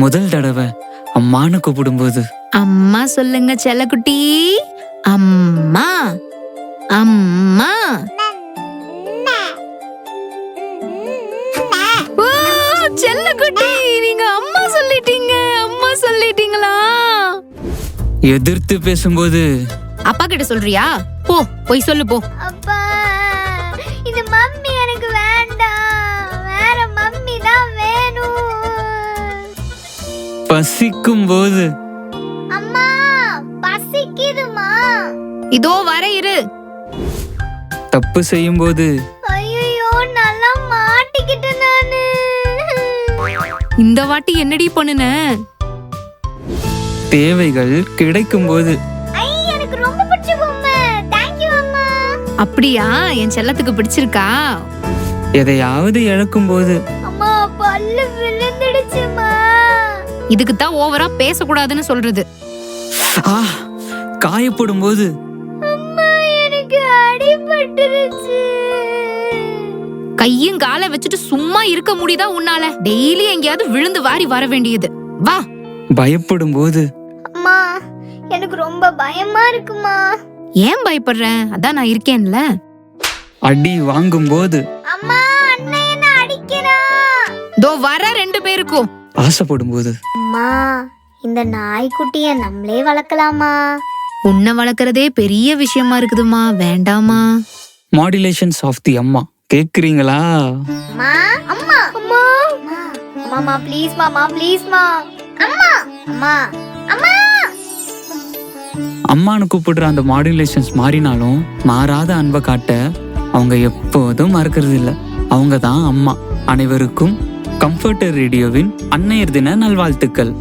முதல் தடவை அம்மான்னு கூப்பிடும்போது. அம்மா சொல்லுங்க செல்லக்குட்டி. அம்மா அம்மா. ஓ செல்லக்குட்டி, நீங்க அம்மா சொல்லிட்டீங்க. அம்மா சொல்லிட்டீங்களா? எதிர்த்து பேசும்போது. அப்பா கிட்ட சொல்றியா? போ போய் சொல்லு போ. அப்பா, இந்த மம்மி எனக்கு வேண்டாம், வேற மம்மி தான் வேணும். பசிக்கும் போது. அம்மா பசிக்குதுமா. இதோ வர இரு. தப்பு செய்யும் போது. ஐயோ, நல்லா மாட்டிக்கிட்டேன் நானு. இந்த வாட்டி என்னடி பண்ணுன? தேவைகள் கிடைக்கும் போது. எனக்கு ரொம்ப பிடிச்ச பொம்மை. Thank you அம்மா. அப்படியா? என் செல்லத்துக்கு பிடிச்சிருக்கா? எதையாவது இழக்கும் போது. அம்மா பல்லு விழுந்துடுச்சுமா. இதுக்கு தான் ஓவரா பேசக்கூடாதுன்னு சொல்றது. ஆ, காயப்படும் போது. அம்மா எனக்கு அடிபட்டுருச்சு. கையும் காலை வச்சுட்டு சும்மா இருக்க முடியுதா உன்னால? டெய்லி எங்கேயாவது விழுந்து வாரி வர வேண்டியது. வா. பயப்படும் போது. அம்மா எனக்கு ரொம்ப பயமா இருக்குமா. ஏன் பயப்படுற? அதான் நான் இருக்கேன்ல. அடி வாங்கும் போது. அம்மா அண்ணன் என்ன அடிக்கிறான். தோ வர ரெண்டு பேருக்கும். ஆசைப்படும் போது. அம்மா இந்த நாய்க்குட்டிய நம்மளே வளர்க்கலாமா? உன்னை வளர்க்கறதே பெரிய விஷயமா இருக்குதுமா, வேண்டாமா? மாடுலேஷன்ஸ் ஆஃப் தி அம்மா கேக்குறீங்களா? அம்மா அம்மா அம்மா மாமா ப்ளீஸ் மாமா ப்ளீஸ் மா. அம்மா அம்மா அம்மா. அம்மானு கூப்பிடுற அந்த மாடுலேஷன்ஸ் மாறினாலும் மாறாத அன்பை காட்ட அவங்க எப்போதும் மறக்கிறது இல்ல. அவங்க தான் அம்மா. அனைவருக்கும் கம்ஃபர்டர் ரேடியோவின் அன்னையர் தின நல்வாழ்த்துக்கள்.